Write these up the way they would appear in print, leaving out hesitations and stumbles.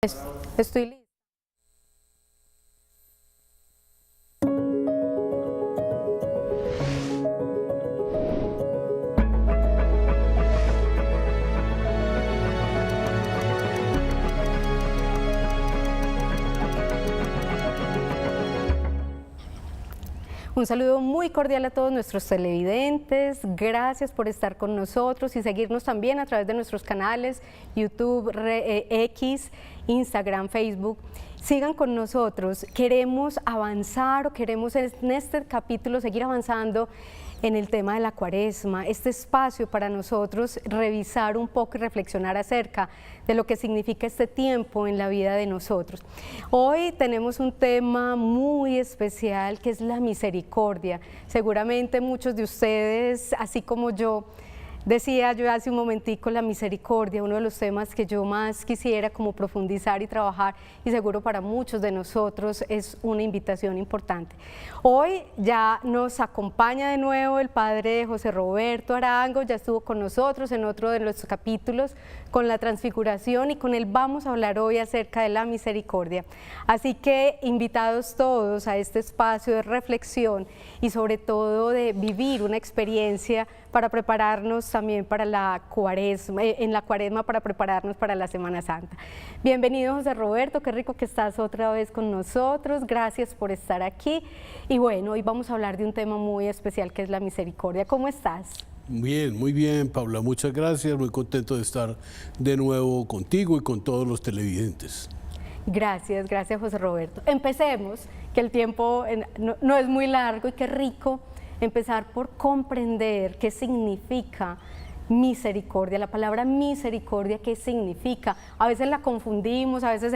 Estoy lista. Un saludo muy cordial a todos nuestros televidentes, gracias por estar con nosotros y seguirnos también a través de nuestros canales YouTube, X, Instagram, Facebook. Sigan con nosotros, queremos avanzar o queremos en este capítulo seguir avanzando en el tema de la Cuaresma, este espacio para nosotros revisar un poco y reflexionar acerca de lo que significa este tiempo en la vida de nosotros. Hoy tenemos un tema muy especial que es la misericordia. Seguramente muchos de ustedes, así como yo, decía yo hace un momentico la misericordia, uno de los temas que yo más quisiera como profundizar y trabajar, y seguro para muchos de nosotros es una invitación importante. Hoy ya nos acompaña de nuevo el padre José Roberto Arango, ya estuvo con nosotros en otro de los capítulos con la transfiguración y con él vamos a hablar hoy acerca de la misericordia. Así que invitados todos a este espacio de reflexión y sobre todo de vivir una experiencia para prepararnos también para la Cuaresma, en la Cuaresma para prepararnos para la Semana Santa. Bienvenido José Roberto, qué rico que estás otra vez con nosotros, gracias por estar aquí. Y bueno, hoy vamos a hablar de un tema muy especial que es la misericordia. ¿Cómo estás? Muy bien, Paula, muchas gracias, muy contento de estar de nuevo contigo y con todos los televidentes. Gracias José Roberto. Empecemos, que el tiempo no es muy largo y qué rico empezar por comprender qué significa misericordia, la palabra misericordia, ¿qué significa? A veces la confundimos, a veces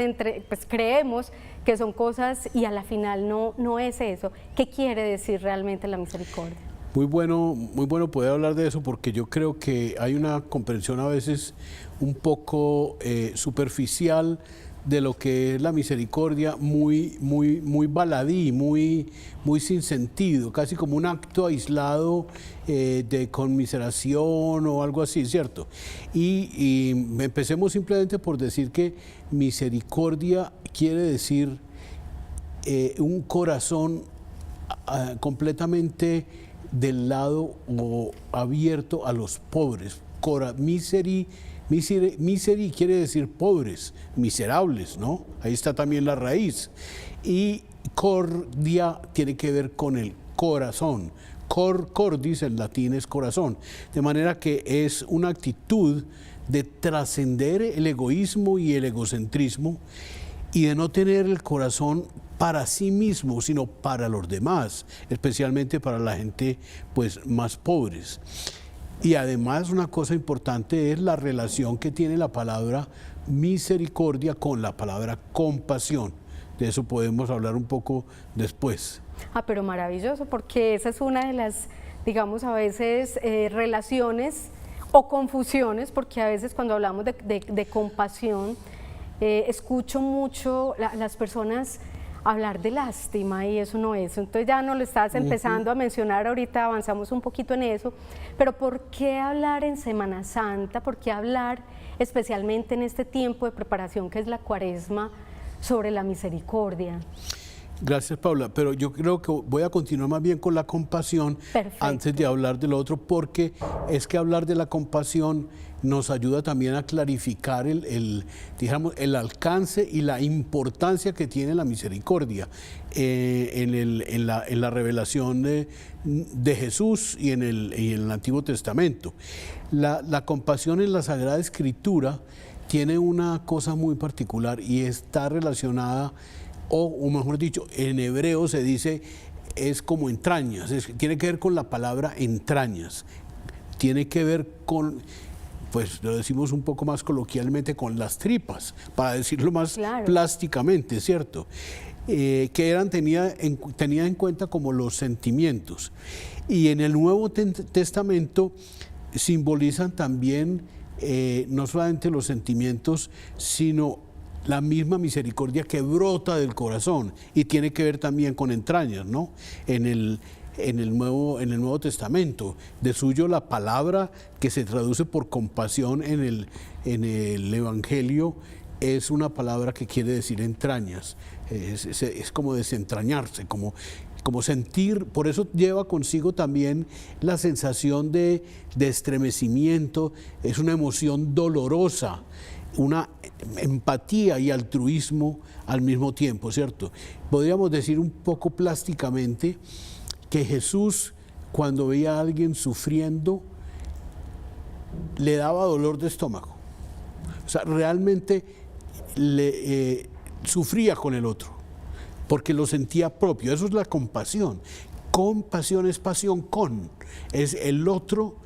pues creemos que son cosas y a la final no es eso. ¿Qué quiere decir realmente la misericordia? Muy bueno poder hablar de eso porque yo creo que hay una comprensión a veces un poco superficial de lo que es la misericordia, muy baladí, muy sin sentido, casi como un acto aislado de conmiseración o algo así, ¿cierto? Y empecemos simplemente por decir que misericordia quiere decir un corazón completamente del lado o abierto a los pobres. Miseri quiere decir pobres, miserables, ¿no? Ahí está también la raíz. Y cordia tiene que ver con el corazón. Cordis en latín es corazón. De manera que es una actitud de trascender el egoísmo y el egocentrismo y de no tener el corazón para sí mismo, sino para los demás, especialmente para la gente pues, más pobres. Y además una cosa importante es la relación que tiene la palabra misericordia con la palabra compasión. De eso podemos hablar un poco después. Pero maravilloso, porque esa es una de las, digamos, a veces relaciones o confusiones, porque a veces cuando hablamos de compasión, escucho mucho las personas hablar de lástima y eso no es. Entonces ya no lo estás empezando a mencionar, ahorita avanzamos un poquito en eso, pero ¿por qué hablar en Semana Santa? ¿Por qué hablar especialmente en este tiempo de preparación que es la Cuaresma sobre la misericordia? Gracias, Paula, pero yo creo que voy a continuar más bien con la compasión. Perfecto. Antes de hablar de lo otro, porque es que hablar de la compasión nos ayuda también a clarificar digamos, el alcance y la importancia que tiene la misericordia en la revelación de Jesús y en el Antiguo Testamento. La compasión en la Sagrada Escritura tiene una cosa muy particular y está relacionada, o mejor dicho, en hebreo se dice, es como entrañas, tiene que ver con la palabra entrañas, tiene que ver con, pues lo decimos un poco más coloquialmente, con las tripas, para decirlo más plásticamente, ¿cierto? Que tenía en cuenta como los sentimientos. Y en el Nuevo Testamento simbolizan también no solamente los sentimientos, sino la misma misericordia que brota del corazón y tiene que ver también con entrañas, ¿no? En el Nuevo Testamento, de suyo la palabra que se traduce por compasión en el Evangelio es una palabra que quiere decir entrañas, es como desentrañarse, como sentir, por eso lleva consigo también la sensación de estremecimiento, es una emoción dolorosa, una empatía y altruismo al mismo tiempo, ¿cierto? Podríamos decir un poco plásticamente que Jesús, cuando veía a alguien sufriendo, le daba dolor de estómago. O sea, realmente sufría con el otro, porque lo sentía propio. Eso es la compasión. Compasión es pasión con. Es el otro,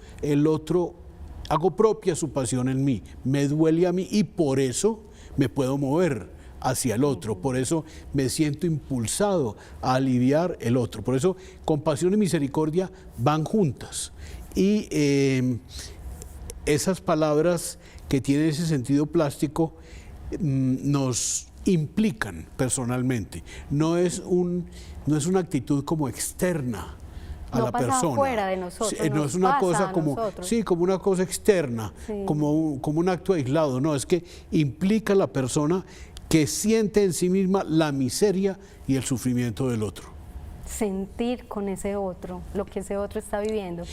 hago propia su pasión en mí, me duele a mí y por eso me puedo mover hacia el otro, por eso me siento impulsado a aliviar el otro. Por eso compasión y misericordia van juntas. Y esas palabras que tienen ese sentido plástico nos implican personalmente. No es una actitud como externa a la persona. No pasa fuera de nosotros. Sí, no es una cosa como, sí, como una cosa externa, sí, como un acto aislado. No, es que implica a la persona que siente en sí misma la miseria y el sufrimiento del otro. Sentir con ese otro, lo que ese otro está viviendo.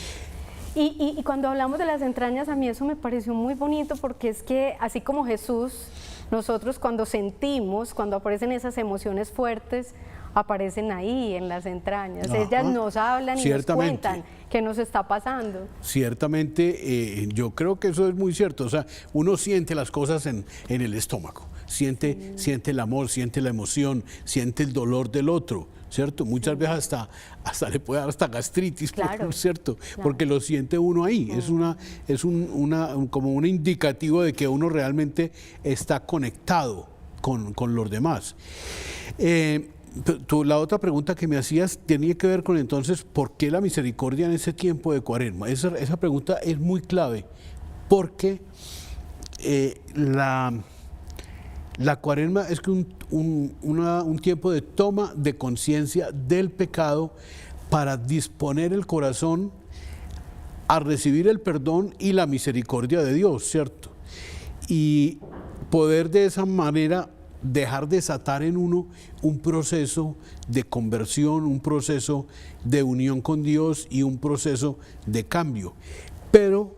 Y cuando hablamos de las entrañas, a mí eso me pareció muy bonito, porque es que así como Jesús, nosotros cuando sentimos, cuando aparecen esas emociones fuertes, aparecen ahí en las entrañas. Ajá. Ellas nos hablan y nos cuentan qué nos está pasando. Ciertamente, yo creo que eso es muy cierto. O sea, uno siente las cosas en el estómago, siente el amor, siente la emoción, siente el dolor del otro, ¿cierto? Muchas veces hasta le puede dar hasta gastritis, claro, ¿cierto? Claro. Porque lo siente uno ahí. Es como un indicativo de que uno realmente está conectado con los demás. La otra pregunta que me hacías tenía que ver con entonces, ¿por qué la misericordia en ese tiempo de Cuaresma? Esa pregunta es muy clave, porque la Cuaresma es que un tiempo de toma de conciencia del pecado para disponer el corazón a recibir el perdón y la misericordia de Dios, ¿cierto? Y poder de esa manera dejar desatar en uno un proceso de conversión, un proceso de unión con Dios y un proceso de cambio. Pero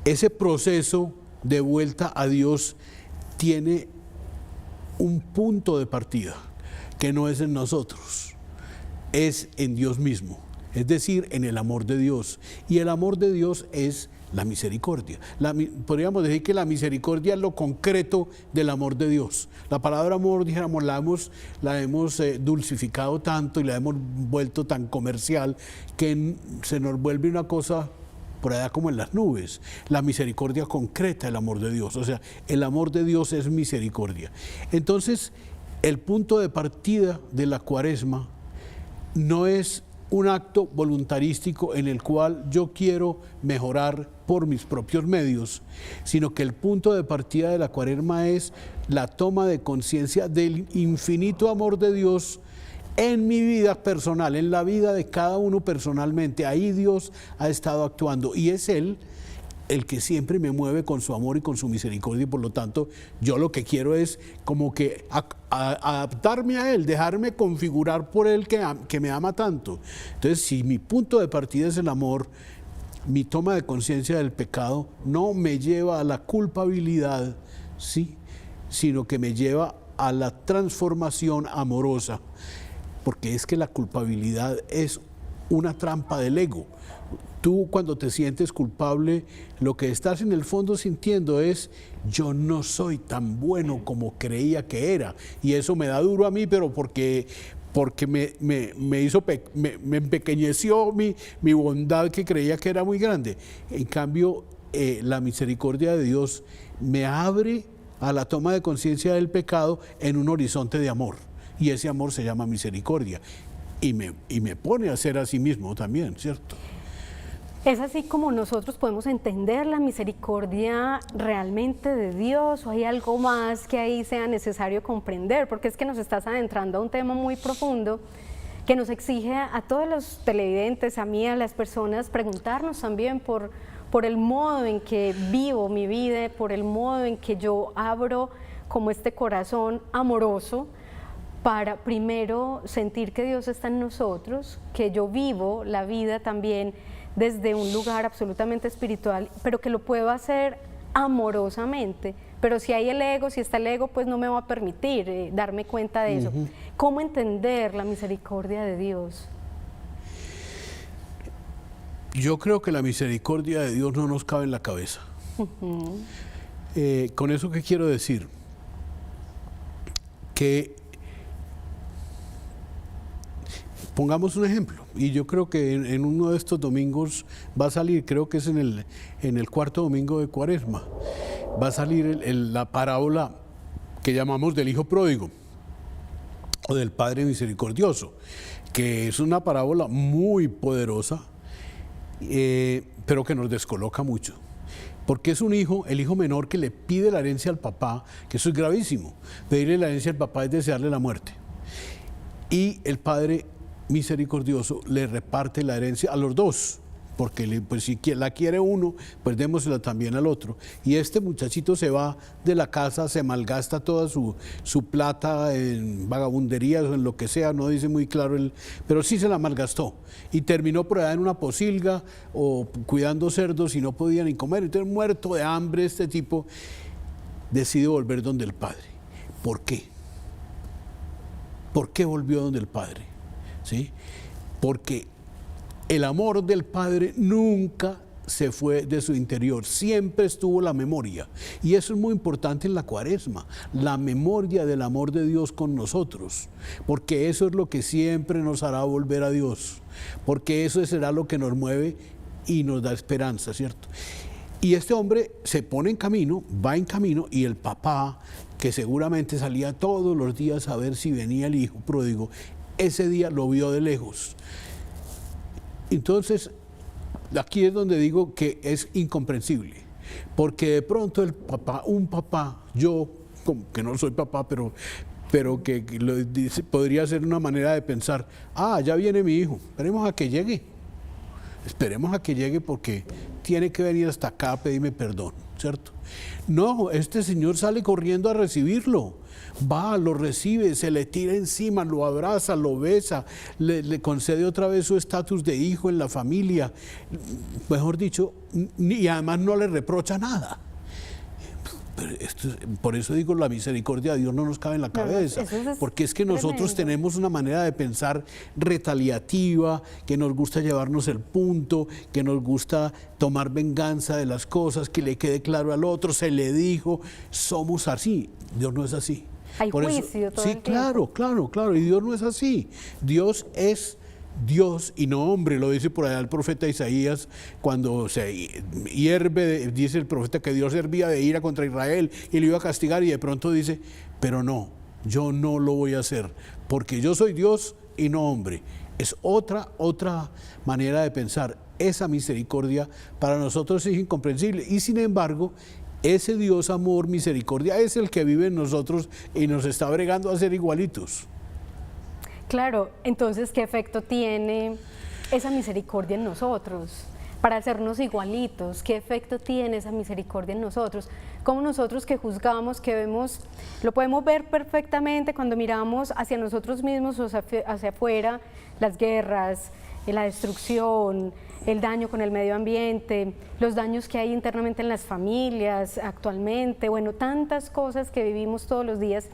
ese proceso de vuelta a Dios tiene un punto de partida, que no es en nosotros, es en Dios mismo, es decir, en el amor de Dios. Y el amor de Dios es la misericordia. Podríamos decir que la misericordia es lo concreto del amor de Dios. La palabra amor, dijéramos, la hemos dulcificado tanto y la hemos vuelto tan comercial que se nos vuelve una cosa por allá como en las nubes. La misericordia concreta, el amor de Dios. O sea, el amor de Dios es misericordia. Entonces, el punto de partida de la Cuaresma no es un acto voluntarístico en el cual yo quiero mejorar por mis propios medios, sino que el punto de partida de la Cuaresma es la toma de conciencia del infinito amor de Dios en mi vida personal, en la vida de cada uno personalmente. Ahí Dios ha estado actuando y es Él el que siempre me mueve con su amor y con su misericordia, y por lo tanto yo lo que quiero es como que adaptarme a Él, dejarme configurar por Él que me ama tanto. Entonces, si mi punto de partida es el amor, mi toma de conciencia del pecado no me lleva a la culpabilidad, ¿sí?, sino que me lleva a la transformación amorosa, porque es que la culpabilidad es una trampa del ego. Tú, cuando te sientes culpable, lo que estás en el fondo sintiendo es: yo no soy tan bueno como creía que era, y eso me da duro a mí, pero porque me empequeñeció mi bondad, que creía que era muy grande. En cambio, la misericordia de Dios me abre a la toma de conciencia del pecado en un horizonte de amor, y ese amor se llama misericordia, y me pone a ser a sí mismo también, ¿cierto? ¿Es así como nosotros podemos entender la misericordia realmente de Dios, o hay algo más que ahí sea necesario comprender? Porque es que nos estás adentrando a un tema muy profundo que nos exige a todos los televidentes, a mí, a las personas, preguntarnos también por el modo en que vivo mi vida, por el modo en que yo abro como este corazón amoroso para primero sentir que Dios está en nosotros, que yo vivo la vida también desde un lugar absolutamente espiritual, pero que lo puedo hacer amorosamente. Pero si hay el ego, si está el ego, pues no me va a permitir darme cuenta de eso. ¿Cómo entender la misericordia de Dios? Yo creo que la misericordia de Dios no nos cabe en la cabeza. ¿Con eso qué quiero decir? Que pongamos un ejemplo, y yo creo que en uno de estos domingos va a salir, creo que es en el cuarto domingo de Cuaresma, va a salir la parábola que llamamos del Hijo Pródigo o del Padre Misericordioso, que es una parábola muy poderosa, pero que nos descoloca mucho. Porque es un hijo, el hijo menor, que le pide la herencia al papá, que eso es gravísimo. Pedirle la herencia al papá es desearle la muerte. Y el Padre Misericordioso le reparte la herencia a los dos, porque pues, si la quiere uno, pues démosela también al otro. Y este muchachito se va de la casa, se malgasta toda su plata en vagabunderías o en lo que sea, no dice muy claro, pero sí se la malgastó. Y terminó por allá en una posilga o cuidando cerdos y no podía ni comer. Entonces, muerto de hambre, este tipo decide volver donde el padre. ¿Por qué? ¿Por qué volvió donde el padre? ¿Sí? Porque el amor del Padre nunca se fue de su interior, siempre estuvo la memoria. Y eso es muy importante en la Cuaresma, la memoria del amor de Dios con nosotros, porque eso es lo que siempre nos hará volver a Dios, porque eso será lo que nos mueve y nos da esperanza, ¿cierto? Y este hombre se pone en camino, va en camino, y el papá, que seguramente salía todos los días a ver si venía el hijo pródigo, ese día lo vio de lejos. Entonces, aquí es donde digo que es incomprensible, porque de pronto un papá, yo, que no soy papá, pero que podría ser una manera de pensar, ya viene mi hijo, esperemos a que llegue porque tiene que venir hasta acá a pedirme perdón, ¿cierto? No, este señor sale corriendo a recibirlo. Va, lo recibe, se le tira encima, lo abraza, lo besa, le concede otra vez su estatus de hijo en la familia, mejor dicho, y además no le reprocha nada. Pero por eso digo, la misericordia de Dios no nos cabe en la cabeza, porque es que nosotros tenemos una manera de pensar retaliativa, que nos gusta llevarnos el punto, que nos gusta tomar venganza de las cosas, que le quede claro al otro, se le dijo, somos así. Dios no es así. Hay juicio todo el tiempo. Claro, y Dios no es así. Dios es Dios y no hombre, lo dice por allá el profeta Isaías, cuando se hierve, dice el profeta que Dios hervía de ira contra Israel y le iba a castigar, y de pronto dice, pero no, yo no lo voy a hacer, porque yo soy Dios y no hombre. Es otra manera de pensar. Esa misericordia para nosotros es incomprensible, y sin embargo, ese Dios amor, misericordia, es el que vive en nosotros y nos está bregando a ser igualitos. Claro, entonces, ¿qué efecto tiene esa misericordia en nosotros? Para hacernos igualitos, ¿qué efecto tiene esa misericordia en nosotros? Como nosotros que juzgamos, que vemos, lo podemos ver perfectamente cuando miramos hacia nosotros mismos o hacia afuera, las guerras, la destrucción, el daño con el medio ambiente, los daños que hay internamente en las familias actualmente, bueno, tantas cosas que vivimos todos los días.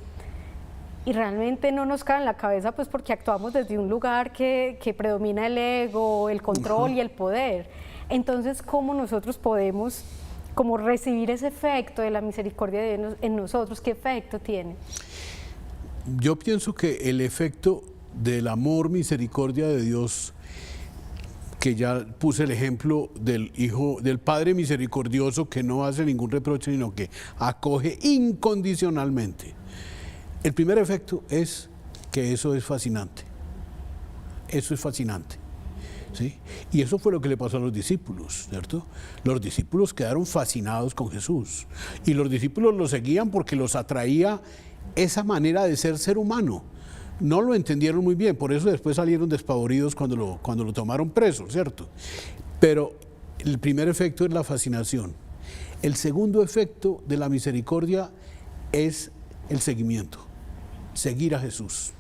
Y realmente no nos cae en la cabeza, pues porque actuamos desde un lugar que predomina el ego, el control y el poder. Entonces, ¿cómo nosotros podemos como recibir ese efecto de la misericordia de Dios en nosotros? ¿Qué efecto tiene? Yo pienso que el efecto del amor, misericordia de Dios, que ya puse el ejemplo del Hijo, del Padre misericordioso, que no hace ningún reproche, sino que acoge incondicionalmente. El primer efecto es que eso es fascinante. Eso es fascinante. ¿Sí? Y eso fue lo que le pasó a los discípulos, ¿cierto? Los discípulos quedaron fascinados con Jesús. Y los discípulos lo seguían porque los atraía esa manera de ser humano. No lo entendieron muy bien, por eso después salieron despavoridos cuando lo tomaron preso, ¿cierto? Pero el primer efecto es la fascinación. El segundo efecto de la misericordia es el seguimiento, seguir a Jesús.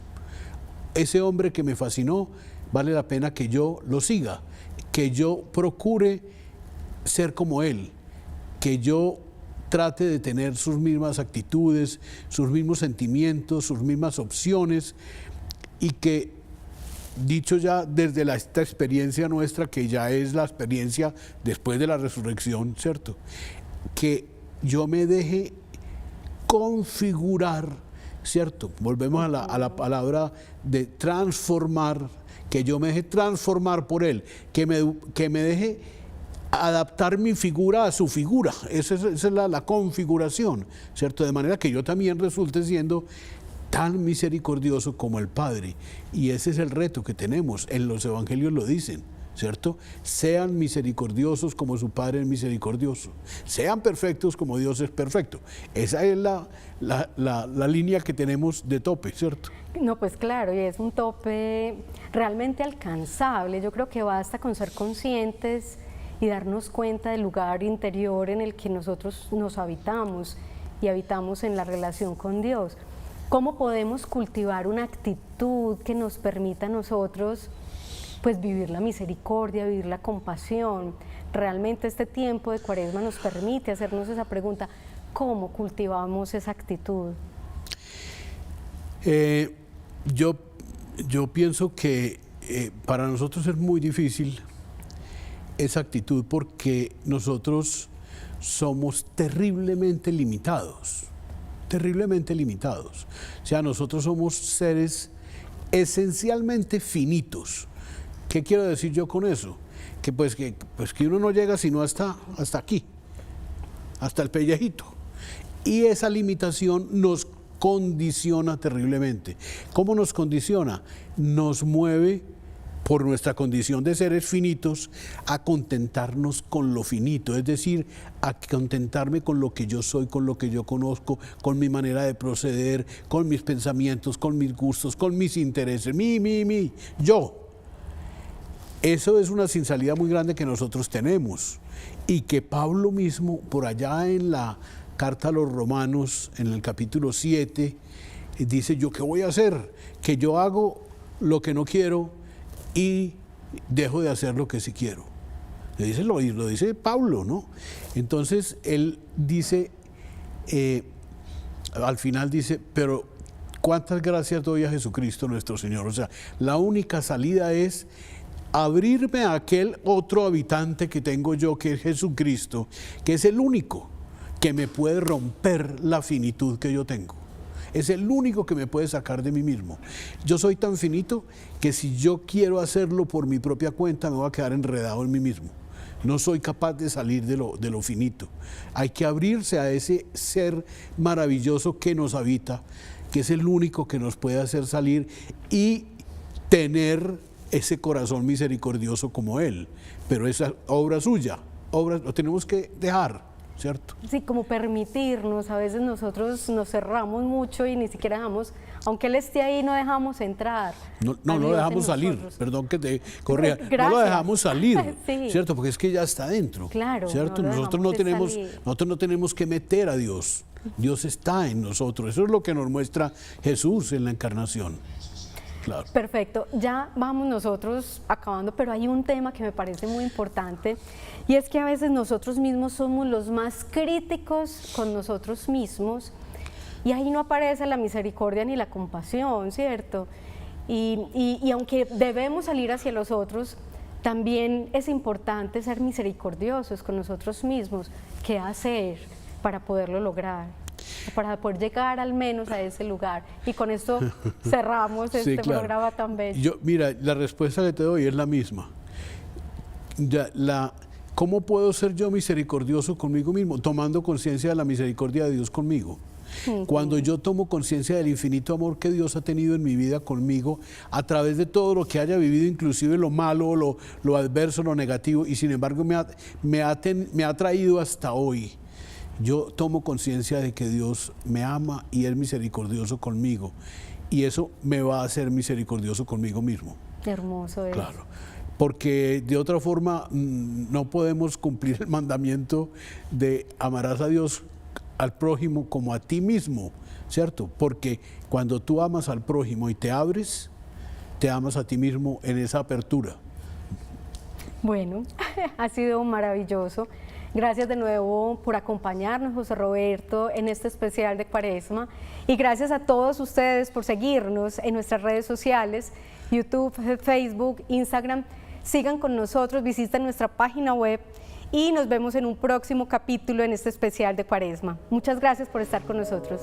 Ese hombre que me fascinó, vale la pena que yo lo siga, que yo procure ser como él, que yo trate de tener sus mismas actitudes, sus mismos sentimientos, sus mismas opciones, y que, dicho ya desde esta experiencia nuestra, que ya es la experiencia después de la resurrección, ¿cierto? Que yo me deje configurar, ¿cierto? Volvemos a la palabra de transformar, que yo me deje transformar por Él, que me deje adaptar mi figura a su figura. Esa es la configuración, ¿cierto? De manera que yo también resulte siendo tan misericordioso como el Padre. Y ese es el reto que tenemos. En los evangelios lo dicen, ¿cierto? Sean misericordiosos como su Padre es misericordioso. Sean perfectos como Dios es perfecto. Esa es la línea que tenemos de tope, ¿cierto? No, pues claro, y es un tope realmente alcanzable. Yo creo que basta con ser conscientes y darnos cuenta del lugar interior en el que nosotros nos habitamos y habitamos en la relación con Dios. ¿Cómo podemos cultivar una actitud que nos permita a nosotros pues vivir la misericordia, vivir la compasión? Realmente este tiempo de Cuaresma nos permite hacernos esa pregunta: ¿cómo cultivamos esa actitud? Yo pienso que para nosotros es muy difícil esa actitud porque nosotros somos terriblemente limitados. O sea, nosotros somos seres esencialmente finitos. ¿Qué quiero decir yo con eso? Que uno no llega sino hasta aquí, hasta el pellejito. Y esa limitación nos condiciona terriblemente. ¿Cómo nos condiciona? Nos mueve, por nuestra condición de seres finitos, a contentarnos con lo finito, es decir, a contentarme con lo que yo soy, con lo que yo conozco, con mi manera de proceder, con mis pensamientos, con mis gustos, con mis intereses, yo. Eso es una sinceridad muy grande que nosotros tenemos y que Pablo mismo, por allá en la carta a los Romanos, en el capítulo 7, dice: ¿yo qué voy a hacer? Que yo hago lo que no quiero y dejo de hacer lo que sí quiero. Lo dice Pablo, ¿no? Entonces él dice, al final dice: pero cuántas gracias doy a Jesucristo nuestro Señor. O sea, la única salida es abrirme a aquel otro habitante que tengo yo, que es Jesucristo, que es el único que me puede romper la finitud que yo tengo. Es el único que me puede sacar de mí mismo. Yo soy tan finito que si yo quiero hacerlo por mi propia cuenta, me voy a quedar enredado en mí mismo. No soy capaz de salir de lo finito. Hay que abrirse a ese ser maravilloso que nos habita, que es el único que nos puede hacer salir y tener ese corazón misericordioso como Él. Pero esa obra suya, lo tenemos que dejar, ¿cierto? Sí, como permitirnos. A veces nosotros nos cerramos mucho y ni siquiera dejamos, aunque Él esté ahí, no dejamos entrar. No lo dejamos salir, perdón que te corrija, no lo dejamos salir, sí. ¿Cierto? Porque es que ya está dentro, claro, ¿cierto? Nosotros no tenemos que meter a Dios. Dios está en nosotros. Eso es lo que nos muestra Jesús en la encarnación. Claro. Perfecto, ya vamos nosotros acabando, pero hay un tema que me parece muy importante, y es que a veces nosotros mismos somos los más críticos con nosotros mismos, y ahí no aparece la misericordia ni la compasión, ¿cierto? Y aunque debemos salir hacia los otros, también es importante ser misericordiosos con nosotros mismos. ¿Qué hacer para poderlo lograr? Para poder llegar al menos a ese lugar. Y con esto cerramos este programa tan bello. Mira, la respuesta que te doy es la misma. ¿Cómo puedo ser yo misericordioso conmigo mismo? Tomando conciencia de la misericordia de Dios conmigo. Cuando yo tomo conciencia del infinito amor que Dios ha tenido en mi vida conmigo, a través de todo lo que haya vivido, inclusive lo malo, lo adverso, lo negativo, y sin embargo me ha traído hasta hoy. Yo tomo conciencia de que Dios me ama y es misericordioso conmigo, y eso me va a hacer misericordioso conmigo mismo. Hermoso es. Claro, porque de otra forma no podemos cumplir el mandamiento de amarás a Dios, al prójimo como a ti mismo, ¿cierto? Porque cuando tú amas al prójimo y te abres, te amas a ti mismo en esa apertura. Bueno, ha sido maravilloso. Gracias de nuevo por acompañarnos, José Roberto, en este especial de Cuaresma. Y gracias a todos ustedes por seguirnos en nuestras redes sociales, YouTube, Facebook, Instagram. Sigan con nosotros, visiten nuestra página web y nos vemos en un próximo capítulo en este especial de Cuaresma. Muchas gracias por estar con nosotros.